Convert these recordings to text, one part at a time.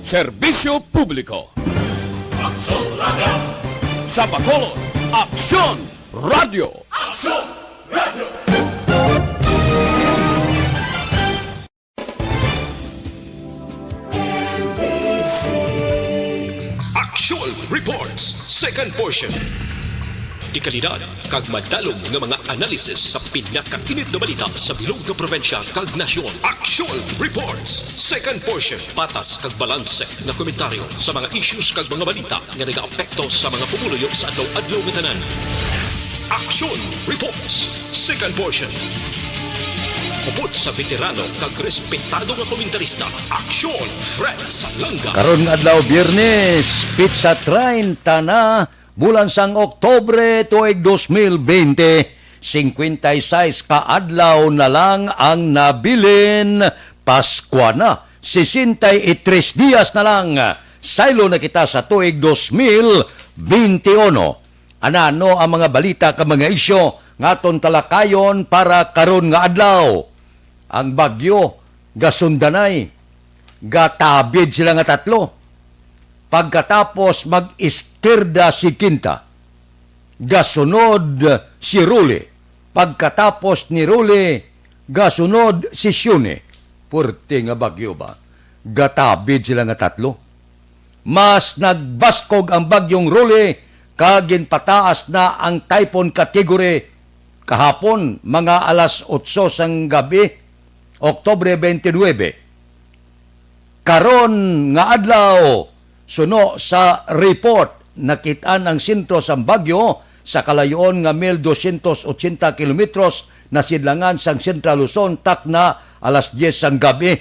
Serbisyo Publiko. Aksyon Radio! Sa Bacolod, Aksyon Radio. Aksyon Radio! Actual Reports, second portion. Di kalidad, kag madalong ng mga analisis sa pinakainit na balita sa bilog na probensya kag nasyon. Actual Reports, second portion. Patas kag balanse na komentaryo sa mga issues kag mga balita nga nag-aapekto sa mga pumuluyo sa adlaw-adlaw nga tanan. Action Reports, second portion. Upot sa veterano kag respetado nga komentarista. Action Fred Salanga. Karon nga adlaw Biyernes, pizza train na bulan sang Oktobre tuig 2020. 56 ka adlaw na lang ang nabilin. Pasko na. 63 dias na lang. Saylo na kita sa tuig 2021. Ano ang mga balita ka mga isyo ngaton talakayon para karon nga adlaw? Ang bagyo, gasundanay, gatabid sila nga tatlo. Pagkatapos mag-istirda si Quinta, gasunod si Rule. Pagkatapos ni Rule, gasunod si Shune. Purti nga bagyo ba? Gatabid sila nga tatlo. Mas nagbaskog ang bagyong Rule, kagin pataas na ang typhoon category kahapon, mga alas 8 sang gabi, Oktobre 29. Karon nga adlaw, suno sa report, nakitaan ang sentro sa bagyo sa kalayoon nga 1,280 kilometros na sidlangan sang Central Luzon, tak na alas 10 sang gabi.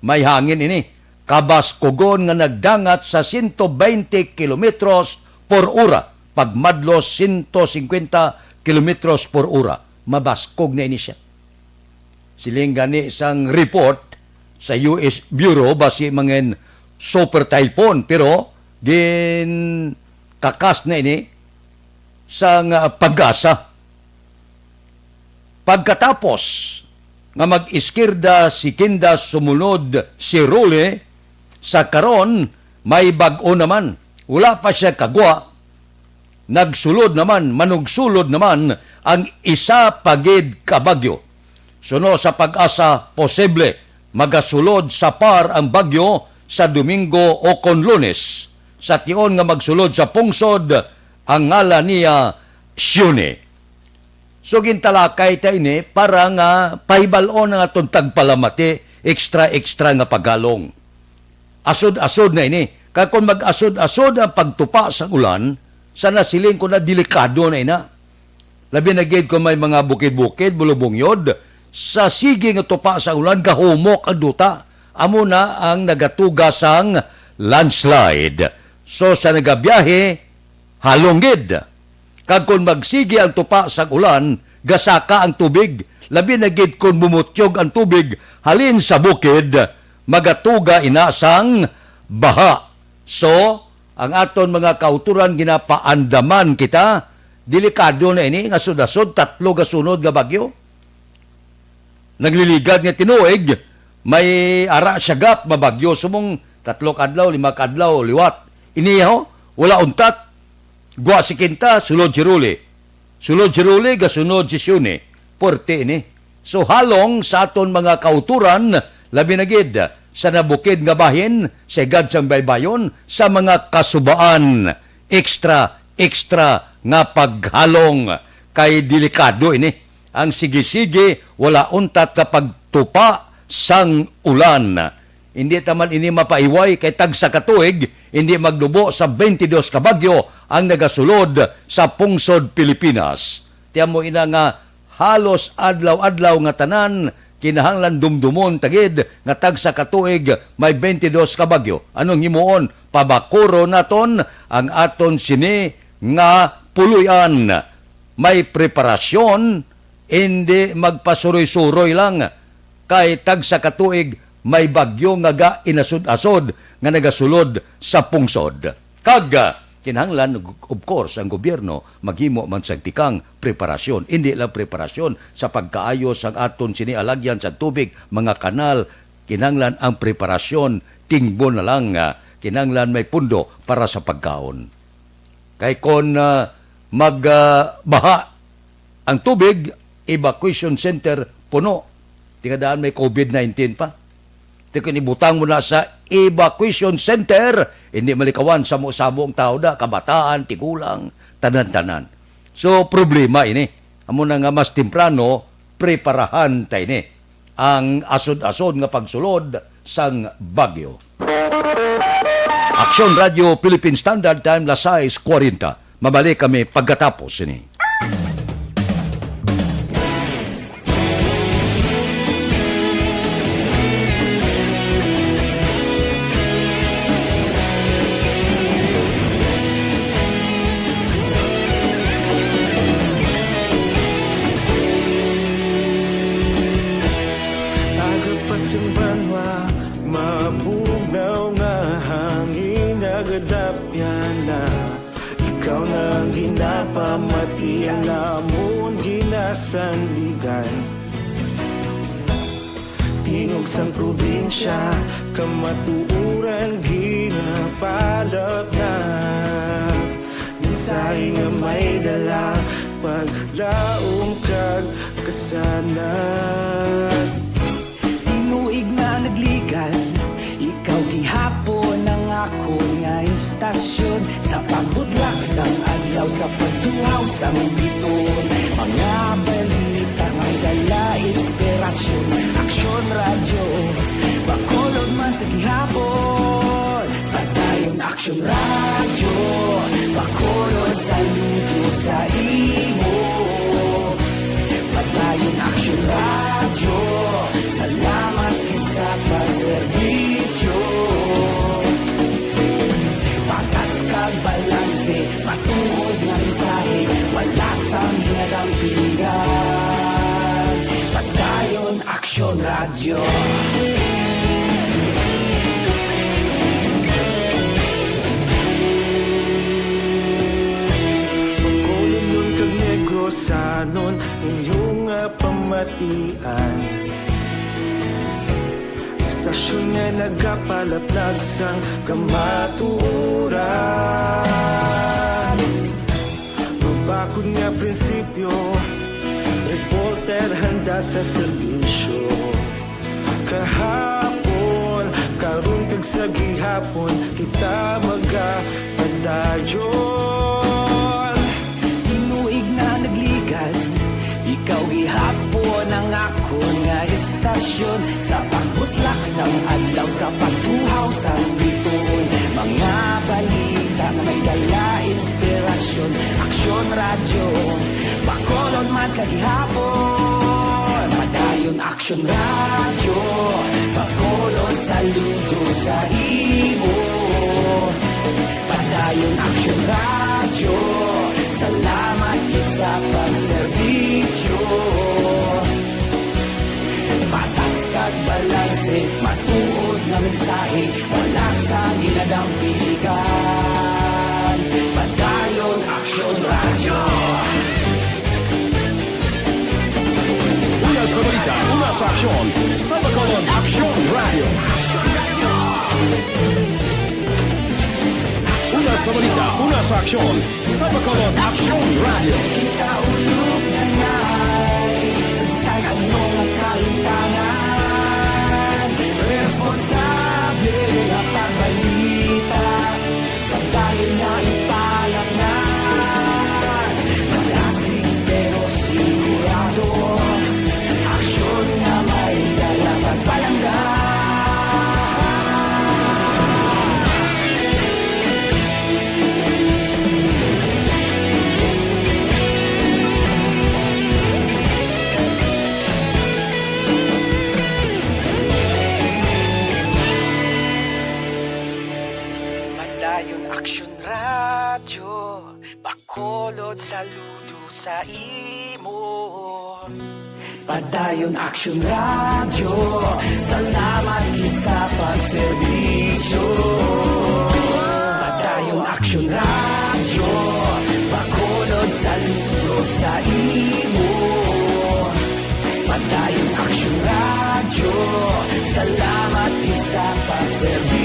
May hangin ini. Kabaskogon nga nagdangat sa 120 kilometros por ora. Pagmadlos 150 kilometros por ora. Mabaskog na ini siya. Siling gani isang report sa US Bureau basi mangen super typhoon, pero gin kakas na ini sang pag-asa. Pagkatapos nga mag-iskirda si Kinda, sumunod si Rule, sa karon may bag-o naman. Wala pa siya kagwa. Nagsulod naman, manugsulod naman ang isa pagid kabagyo. Suno sa pag-asa, posible magasulod sa par ang bagyo sa Domingo o kon Lunes. Sa tion nga magsulod sa pungsod ang ngala niya Shune. So gintalakay ta ini para nga pahibalon nga atong tagpalamati, extra nga pagalong. Asod-asod na ini. Kaya kung mag-asod-asod ang pagtupa sa ulan, sana siling ko na delikado na ina. Labi na gid kung may mga bukid-bukid, bulubungyod, sa sige nga tupa sa ulan, gahumok ang duta. Amo na ang nagatuga sang landslide. So sa nagabiyahe, halonggid. Kag kung magsige ang tupa sa ulan, gasaka ang tubig. Labi na gid kung bumutyog ang tubig, halin sa bukid, magatuga ina sang baha. So, ang aton mga kauturan ginapaandaman kita, delikado na ini, nga sudasod, tatlo gasunod nga bagyo. Nagliligad nga tinuig, may ara syagap, mabagyo, sumong 3 kadlaw, 5 kadlaw, liwat. Iniyaw, wala untat, gwa si Kinta, sulod si Rule. Sulod si Rule, gasunod si Shune. Porte ini. So halong sa aton mga kauturan, labi na gid, sa nabukid nga bahin, sa igad sang baybayon, sa mga kasubaan, extra nga paghalong, kay delikado ini. Ang sige-sige, wala untat kapag tupa sang ulan. Hindi taman ini mapaiway kay tag sa katuig, hindi magdubo sa 22 ka bagyo ang nagasulod sa pungsod Pilipinas. Tiyan mo ina nga halos adlaw-adlaw nga tanan, kinahanglan dumdumon tagid nga tag sa katuig may 22 ka bagyo. Anong himuon? Pabakuro naton ang aton sini nga puluyan. May preparasyon, hindi magpasuroy-suroy lang. Kay tag sa katuig, may bagyo nga ga inasod-asod nga nagasulod sa pungsod. Kag kinahanglan, of course, ang gobyerno maghimo man sa tikang preparasyon. Hindi lang preparasyon sa pagkaayos ang aton sinialagyan sa tubig, mga kanal. Kinahanglan ang preparasyon tingbo na lang kinanglan may pundo para sa pagkaon. Kay kon magbaha ang tubig, evacuation center puno. Tingadaan may COVID-19 pa. Kung ibutang mo na sa evacuation center, hindi malikawan sa mo-samo ang tao da, kabataan, tigulang, tanan-tanan. So, problema ini. Amo na nga mas temprano, preparahan tayo ni ang asod-asod nga pagsulod sang bagyo. Aksyon Radio Philippine Standard Time, las 6:40. Mabalik kami pagkatapos ini. Agapasumbanwa, mabugnaw nga hangin nagadapyan na. Ikaw na ginapamatian namon ginasandigan. Tingog sang probinsya, kamatuuran ginapalap na. Minsay nga may dala, paglaom kag kasanat. Tinuig na nagligan, ikaw gihapon ang ako nga istasyon. Sa pagbudlak sang adlaw, sa pagduhaw sang biton. Mga balita may dala inspirasyon. Aksyon radyo, bakolod man sa gihapon. Padayon aksyon radyo, bakolod sa luto sa imo. Padayon aksyon radyo, salamat sa pagserbisyo. Patas kag balanse, matuod nga mensahe, wala sang ginadampingan. Padayon aksyon radyo. Pagkulong nun kag negrosanon, inyong pamatian. Stasyon nga nagapalaplag sang kamaturan. Mabakod nga prinsipyo, reporter handa sa serbisyo. Kahapon, karun kag sa gihapon, kita magapadayon. Tinuig na nagligan, ikaw gihapon ang ako nga istasyon. Sa pagbutlak sang adlaw, sa pagtuhaw sang biton. Mga balita na may dala inspirasyon. Aksyon radyo, bakolon man sa gihapon. Padayon aksyon radyo, bakolon saludo sa imo. Padayon aksyon radyo, salamat kit sa pagserbisyo. Patas kag balanse, matuod nga mensahe, wala sa ginadampilikan. Padayon aksyon radyo. Una sa balita, una sa aksyon, sa Bacolod Aksyon Radio. Una sa balita, una sa aksyon, sa Bacolod Aksyon Radio. Kita ulog na ngay, sagsay ang mga kahintangan. Responsable na pagbalita, pagdayon na ipalaknan. Malasig pero sigurado, aksyon na may dalang pagpalanggan. Padayon aksyon radyo, bakolod saludo sa imo. Padayon aksyon radyo, salamat kit sa pagserbisyo. Padayon aksyon radyo, bakolod saludo sa imo. Padayon aksyon radyo, salamat kit sa pagserbisyo.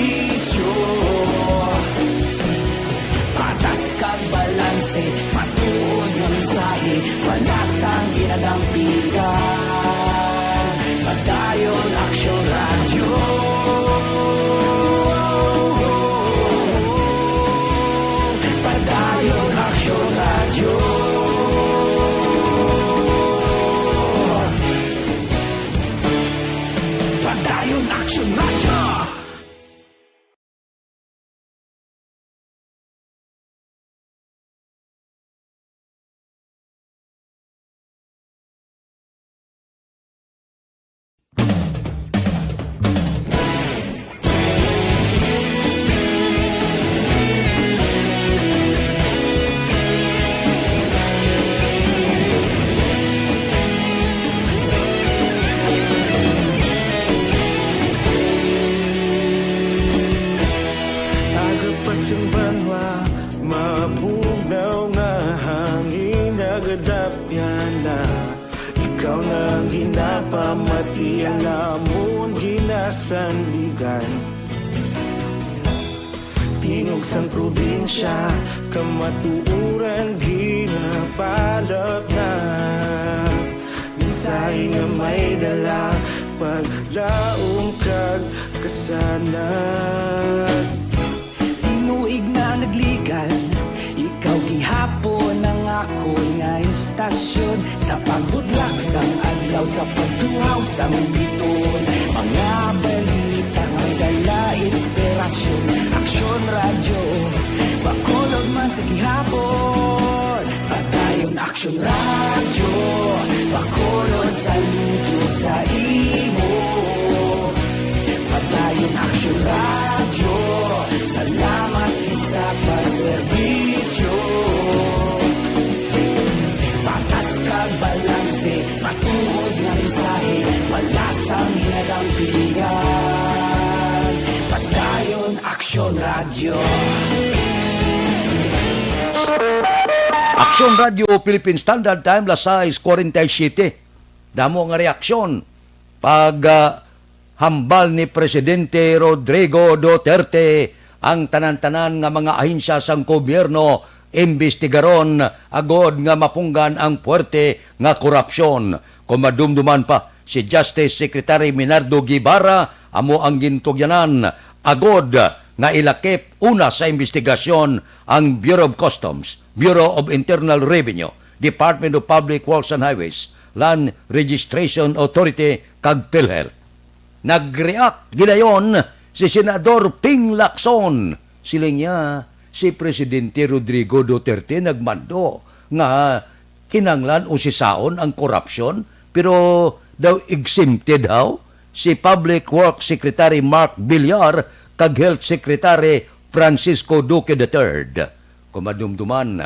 lamon ginasandigan tingog sang probinsya kamatuuran ginapalap na minsay nga may dala paglaong kag kasanad Tinuig na nagligan Ikaw gihapon ang ako nga istasyon Sa pagbudlak sang adlaw sa pagtuhaw sang biton Mga balita nga dala inspirasyon Aksyon radyo Bakolog man sa gihapon Patayon aksyon radyo Bakolog saludo sa imo Patayon aksyon radyo Salamat sa pagserbisyo Patas kag balanse Matuod nga mensahe Wala sang hinadang pilihan Patayon Aksyon Radio Aksyon Radio Philippine Standard Time lasay 47. Damo nga reaksyon pag hambal ni Presidente Rodrigo Duterte ang tanan-tanan nga mga ahensya sang gobyerno imbestigaron agod nga mapunggan ang puwerte nga korupsyon. Kung madumduman pa si Justice Secretary Minardo Guibarra amo ang gintugyanan agod nga ilakip una sa investigasyon ang Bureau of Customs, Bureau of Internal Revenue, Department of Public Works and Highways, Land Registration Authority kag PhilHealth. Nag-react gidayon si Senador Ping Lacson. Siling niya si Presidente Rodrigo Duterte nagmando nga kinanglan o sisaon ang korupsyon pero daw exempted daw si Public Works Secretary Mark Villar kag Health Secretary Francisco Duque III. Kumadumduman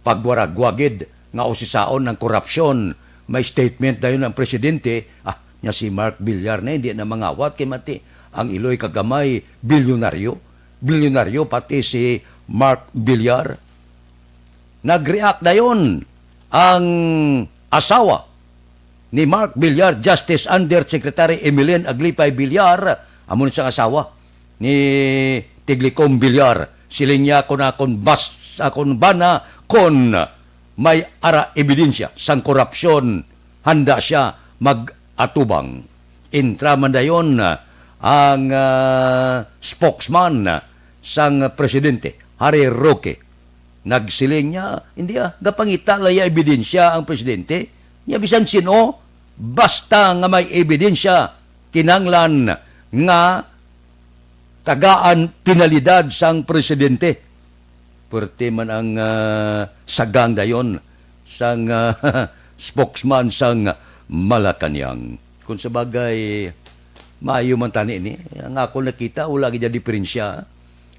pagwaragwagid nga usisaon ng korupsyon. May statement dayon ng presidente, nya si Mark Villar na hindi na mangawat kay mati ang iloy kagamay bilyonaryo pati si Mark Villar. Nag-react dayon ang asawa ni Mark Villar, Justice Undersecretary Emilien Aglipay Villar, amon siyang asawa ni Tiglicom Villar. Siling niya akon bana kon may ara ebidensya sang korupsyon, handa siya mag-atubang. Intraman dayon ang spokesman sang presidente, Harry Roque. Nagsiling niya, hindi gapangita laya ebidensya ang presidente. Niya bisan sino, basta nga may ebidensya, kinanglan nga tagaan penalidad sang presidente. Pwerte man ang sagang dayon sang spokesman sang Malacanang. Kung sabagay, maayo man tani ni. Ang ako nakita, wala gina diferensya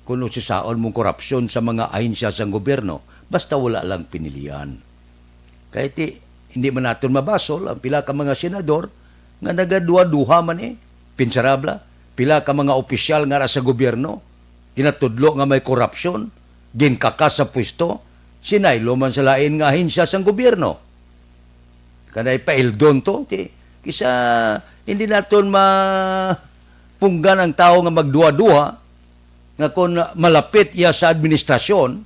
kung sisaon mong korupsyon sa mga ahensya sang gobyerno. Basta wala lang pinilian. Kahit hindi man natin mabasol ang pila ka mga senador nga nagaduha-duha man pinsarabla. Pila ka mga opisyal nga sa gobyerno, kinatudlo nga may korupsyon, ginkakas sa pwesto, sinaylo man sa lain nga ahensya sang gobyerno. Kanay paildon to, kisa hindi naton mapunggan ang tao nga magduwa-duha, nga kung malapit iya sa administrasyon,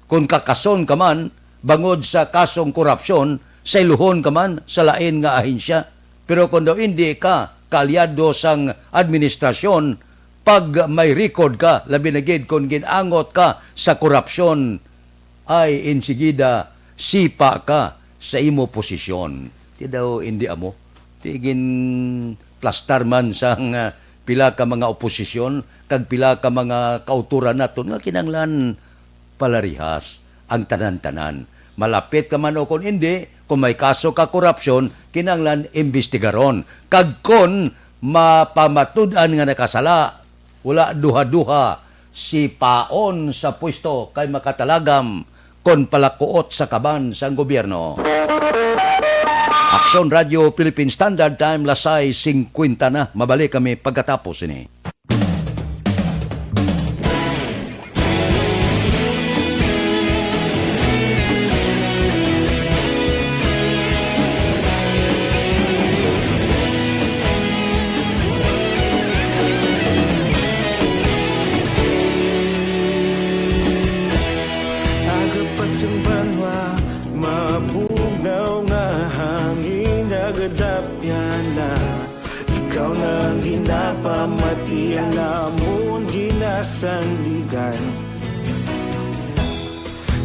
kung kakason ka man, bangod sa kasong korupsyon, sa iluhon ka man sa lain nga ahensya. Pero kung daw hindi ka kalyado sang administrasyon, pag may record ka, labi na gid kung ginangot ka sa korupsyon, ay insigida sipa ka sa imo posisyon. Di daw hindi amo. Di gin plastar man sang pila ka mga oposisyon, kag pila ka mga kauturan naton nga kinanglan palarihas ang tanan-tanan. Malapit ka man o kung hindi, kung may kaso ka korupsyon, kinanglan imbestigaron. Kag kon mapamatud-an nga nakasala, wala duha-duha si paon sa pwesto kay makatalagam kon palakuot sa kaban sang gobyerno. Aksyon Radio Philippine Standard Time lasay 50 na. Mabalik kami pagkatapos ini. pamati Alamon ginasandigan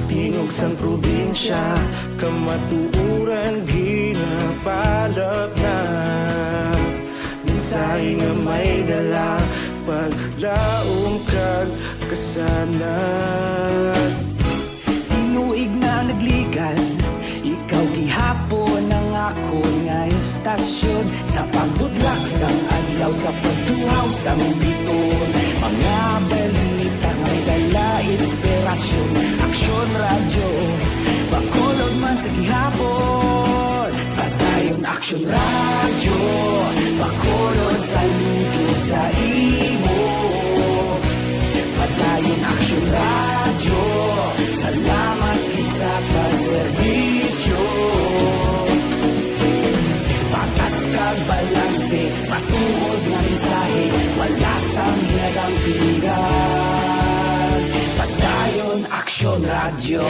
Tingog sang probinsya Kamatuuran ginapalap na Minsay nga may dala Paglaong kag kasanat Tinuig na nagligan Ikaw gihapon ang ako nga istasyon Sa pagbudlak sang adlaw Sa pagtuhaw sang biton Mga balita may dala inspirasyon Aksyon radyo Bacolod man sa gihapon Padayon aksyon radyo Bacolod saludo sa imo Padayon aksyon radyo Salamat isa pagserbisyo Patas kag balanse Patuod nga mensahe Wala sang hinagang pilihan Padayon aksyon radyo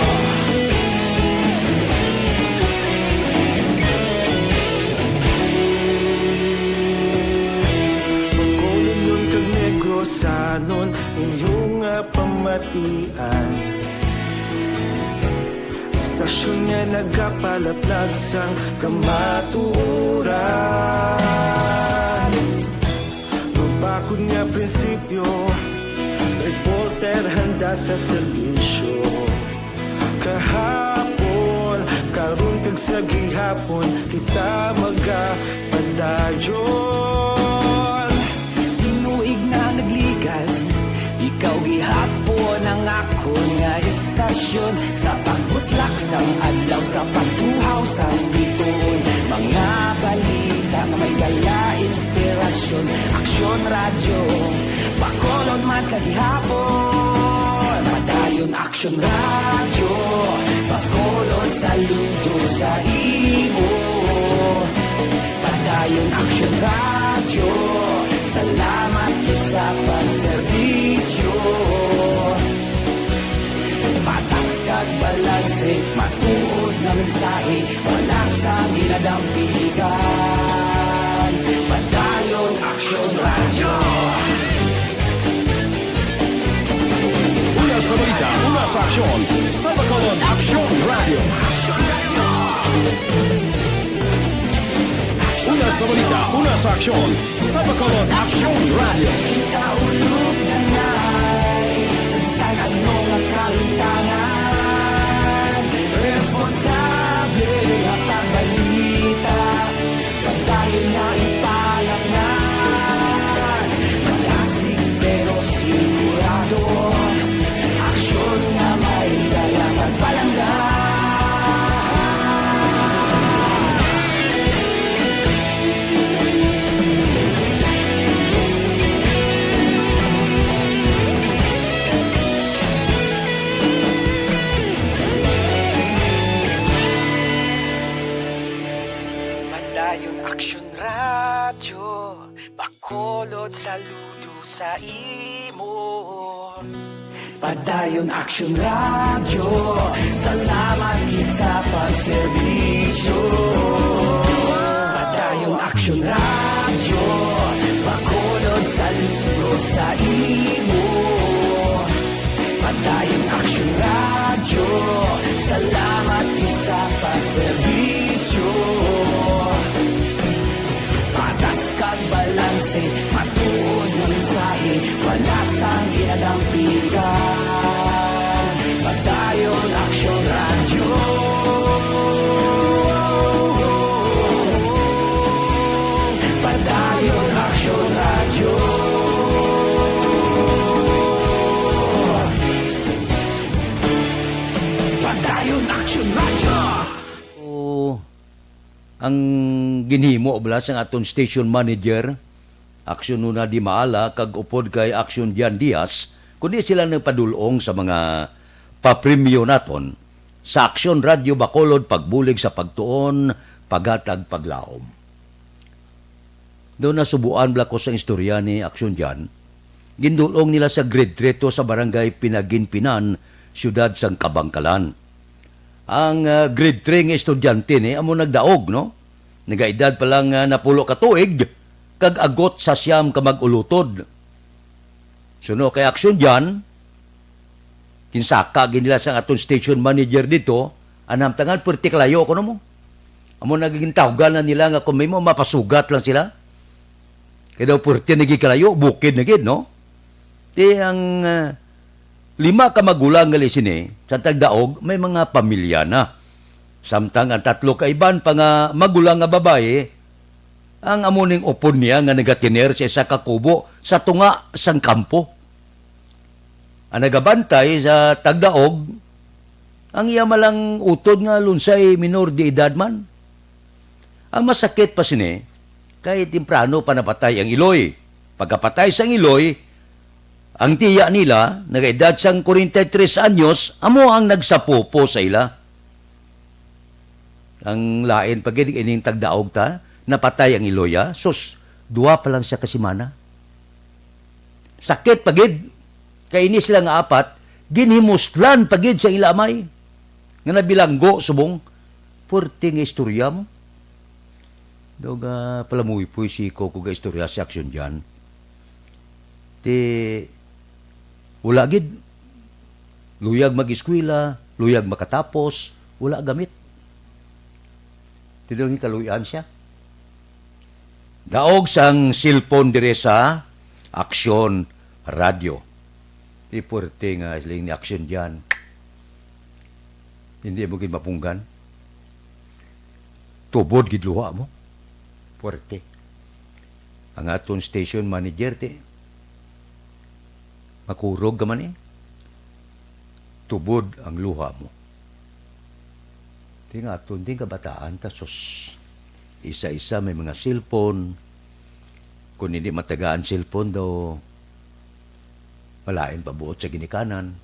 Bacolod nun kag Negrosanon Inyong nga pamatian Istasyon nga nagapalaplag sang kamatuuran Mabakod nga prinsipyo Reporter handa sa serbisyo Kahapon, karon kag sa gihapon Kita magapadayon Tinuig na nagligan Ikaw gihapon ang ako nga istasyon Sa pagbutlak sang adlaw Sa pagtuhaw sang biton Mga balita na may dala inspirasyon Aksyon radyo Bacolod man sa gihapon Padayon aksyon radyo Bacolod saludo sa imo Padayon aksyon radyo Salamat sa pagserbisyo Patas kag balanse Matuod na mensahe Wala sang ginadampigan Padayon aksyon radyo Una sa balita, una sa aksyon, sa Bacolod Aksyon Radio. Una sa balita, una sa aksyon, sa Bacolod Aksyon Radio. Kita ulog na na'y Sinsan ano nga kalintangan Responsable at ang balita Pagdayon na ipalaknan Malasig pero sigurado Aksyon nga may dala pagpalanggan Padayon aksyon radyo Bacolod saludo sa imo Padayon aksyon radyo Salamat gid sa pagserbisyo Padayon aksyon radyo Bacolod saludo sa imo Padayon aksyon radyo Salamat gid sa pagserbisyo Patas kag balanse Matuod ng mensahe Wala sang ginadampigan Padayon aksyon radyo Padayon aksyon radyo Padayon aksyon radyo ang ginhimo bala sang aton station manager aksyon nuna di maala kag upod kay aksyon Jan Diaz kundi sila nagpadulong sa mga papremyo naton sa Aksyon Radio Bacolod pagbulig sa pagtuon paghatag paglaom. Doon nasubuan bala ko sa istorya ni Aksyon Jan gindulong nila sa grade 3 sa barangay Pinaginpinan siyudad sang Kabangkalan. Ang grade 3 nga estudyante ni amo nagdaog, no? Nagaedad pa lang napulo ka tuig, kag agot sa siyam ka mag-ulutod. Suno kay aksyon diyan, kinsaka gid nila sa aton station manager dito, anam tangan perti kalayo ko mo. Amo nagiging tawgan na nila nga kung may mo mapasugat lang sila. Kaya daw perti nagiging kalayo, bukid na gid, no? Di ang 5 ka magulang nga sini, sa Tagdaog, may mga pamilya na. Samtang ang 3 ka iban pa nga magulang nga babae, ang amuning upon niya nga nagatiner sa isa ka kubo sa tunga sang kampo. Ang nagabantay sa Tagdaog, ang iya malang utod nga lunsay minor de edad man. Ang masakit pa sini, kahit timprano pa napatay ang Iloy. Pagkapatay sang Iloy, ang tiya nila, nag-edad sang 43 anyos, amo ang nagsapopo sa ila. Ang lain pag ining Tagdaog ta, napatay ang Iloya, sus, 2 pa lang siya kasimana. Sakit pagid, kay ini sila nga 4, ginhimuslan pagid sa ilamay. Nga nabilanggo, subong, puerting istorya mo. Daw nga palamuy po si Coco ga istorya sa aksyon dyan. Ti, wala gid. Luyag mag-eskwela, luyag makatapos, wala gamit. Tidong kaluyan siya. Daog sang cellphone dire sa aksyon radyo. Di puwerte nga siling ni aksyon dyan. Hindi mo gid mapunggan. Tubod gid luha mo. Puwerte. Ang aton station manager ti makurog ka man eh. Tubod ang luha mo. Di nga aton din kabataan tasos. Isa-isa may mga cellphone. Kung hindi matagaan cellphone daw, malain pa buot sa ginikanan.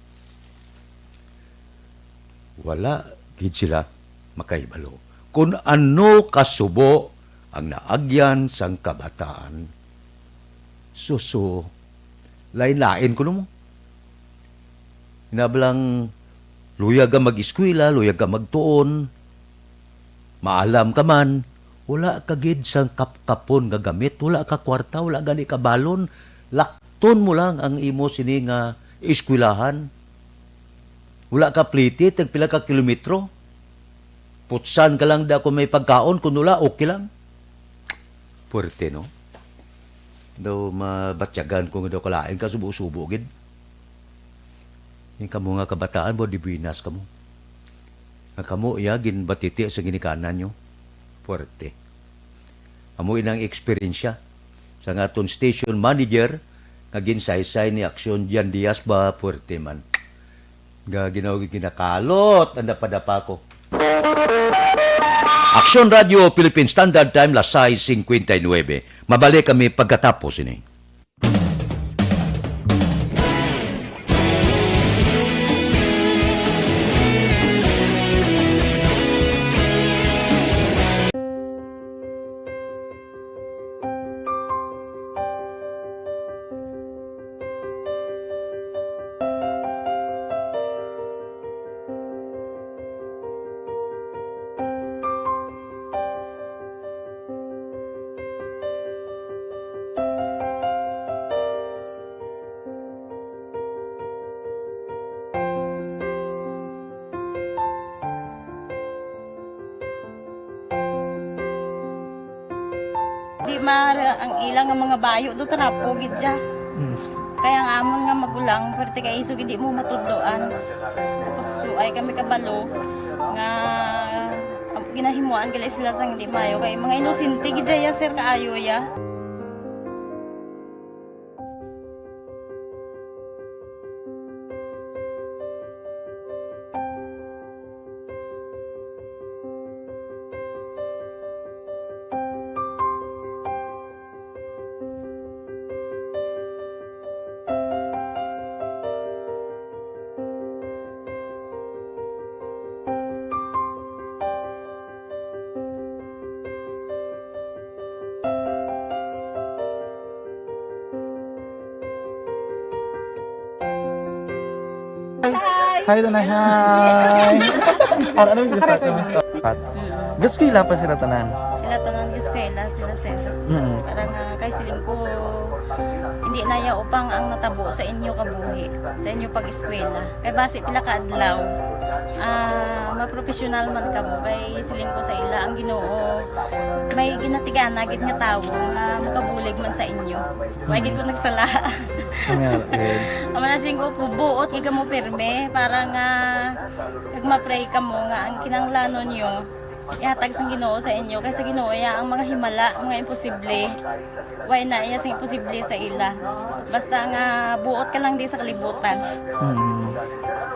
Wala gid sila makaibalo. Kung ano kasubo ang naagyan sang kabataan, suso, lain-lain ko mo. Hinabalang luyag ka mag-eskwela, luyag ka magtuon, maalam ka man, wala ka gid sang kapkapon nga gamit, wala ka kwarta, wala gani ka balon, lakton mo lang ang imo sini nga eskwilahan. Wala ka pliti, tagpila ka kilometro. Putsan ka lang da kung may pagkaon, kung wala, okay lang. Puwerte, no? Daw mabatyagan kung daw kalain ka, subo-subo gid. Yung kamo nga kabataan, bo, di binas kamo. Ang kamo, gin batiti sa ginikanan nyo. Puwerte. Amo inang eksperyensya sa nga aton station manager nga ginsaysay ni Aksyon Jan Diaz ba puwerte man. Nga ginawag kinakalot ang dapadapa ko. Aksyon Radio Philippine Standard Time las 6:59. Mabalik kami pagkatapos ini. Di mara ang ilang nga mga bayo do tarapo gid siya. Kaya ang amon nga magulang perti kay isog hindi mo matudloan. Tapos ay kami kabalo nga ginahimuan gali sila sang hindi mayo kay mga inosente gid ya sir kaayo ya. Hi, Tanay. Hi. Ano yung gusto? Gaskwila pa sila tanan. Sila tanan gis kay eskwela sila sir. Mm. Parang kay siling ko hindi na ya upang ang natabo sa inyo kabuhi, sa inyo pag-eskwela. Kay base pila ka adlaw. Maprofessional man ka mo kay siling ko sa ila ang Ginoo. May ginatigana gid nga tawo nga makabulig man sa inyo. Way gid ko nagsala. Amanasing ko buot gid ka mo pirme para nga kag ma-pray ka mo nga ang kinanglanon niyo ihatag sang Ginoo sa inyo kaysa Ginoo ya ang mga himala, mga imposible. Why na iya sing imposible sa ila. Basta nga buot ka lang di sa kalibutan.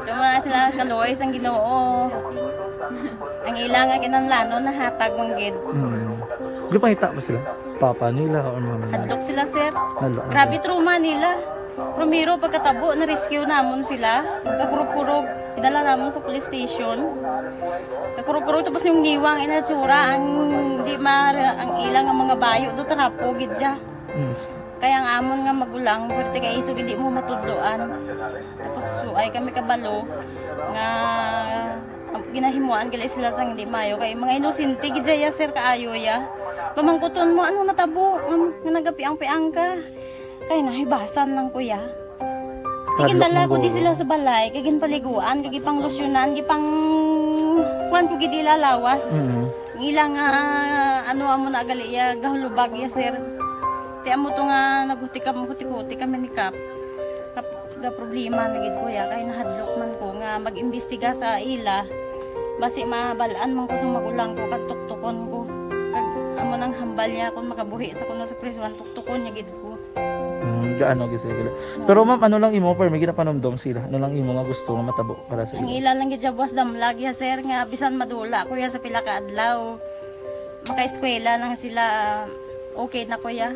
Tuma sila kaluoy sang Ginoo. Ang ila nga kinanglanon nahatag manggid. Lupangita ba sila? Papa nila o mama nila? Hadlok sila sir. Hadlok. Grabe trauma nila. Primero pagkatabo na rescue namon sila. Nagkakurog-kurog. Idala namon sa police station. Nagkurog-kurog tapos yung niwang inatsura ang di ang ilang nga mga bayo do tarapo gidya. Kaya ang amon nga magulang pwerte kay isog hindi mo matudloan. Tapos ay kami kabalo nga ginahimuan gali sila sang hindi mayo kay mga inosente gidya ya sir kaayo ya. Pamangkuton mo ano natabo nga nagapiang-piang ka. Kaya nahibasan lang kuya. Kagindala ko di sila sa balay, kagin paliguan, kagi pang losyunan, kagi pang kuan ko gidi lalawas. Ilang ano amo na gali ya gahulubag ya sir. Ti amo to nga naghuti kami ni Kap. Ga problema na gid kuya kay nahadlok man ko nga mag-imbestiga sa ila. Basi mabalaan man ko sa magulang ko kag tuktukon ko. Kag amo nang hambal niya kung makabuhi sa kuno sa prison tuktukon niya gid ko. Gaano gid sila. Pero ma'am, ano lang imo per may ginapanomdom sila? Ano lang imo nga gusto nga matabo para sa Ang ila? ilan lang gid buwas damlag ya sir nga bisan madula kuya sa pila ka adlaw. Maka-eskwela nang sila okay na kuya.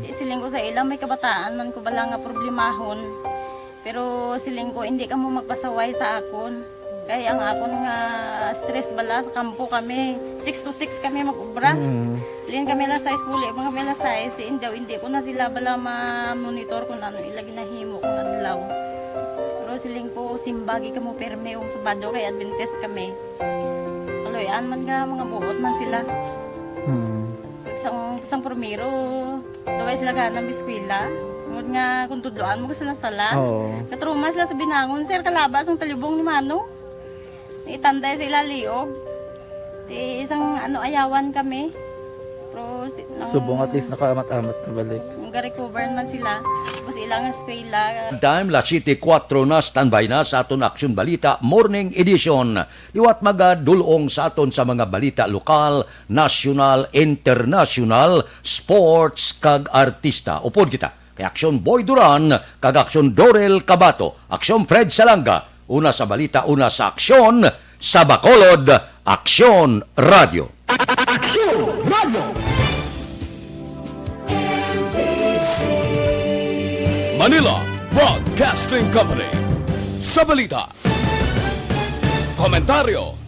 Siling ko sa ila may kabataan man ko bala nga problemahon. Pero siling ko hindi ka mo magpasaway sa akon. Kaya ang akon nga stress bala sa kampo kami. 6 to 6 kami mag-ubra. Lin kami la size puli, mga kami la size. Hindi ko na sila bala ma-monitor kung ano ilagi na himo kung adlaw. Pero siling ko simbagi ka mo perme yung subado kay Adventist kami. Kaloyan man nga mga buot man sila. Isang primero, daway sila ka ng biskwila. Ngod nga kung tudloan mo sila sala. Katruma sila sa binangon, sir kalabas ang talibong ni Mano. Itanday sa ilaliog. Ti isang ayawan kami. Pero Subong at least nakaamat-amat na balik. Ga-recover man sila. Tapos ilang eskwela. Time, la City 4 na, standby na sa aton Aksyon Balita Morning Edition. Liwat magadulong sa aton sa mga balita lokal, national, international, sports, kag artista. Upod kita kay Aksyon Boy Duran, kag Aksyon Dorel Cabato, Aksyon Fred Salanga, una sa balita, una sa aksyon, sa Bacolod, Aksyon Radio. Aksyon Radio! Manila Broadcasting Company. Sa balita. Komentaryo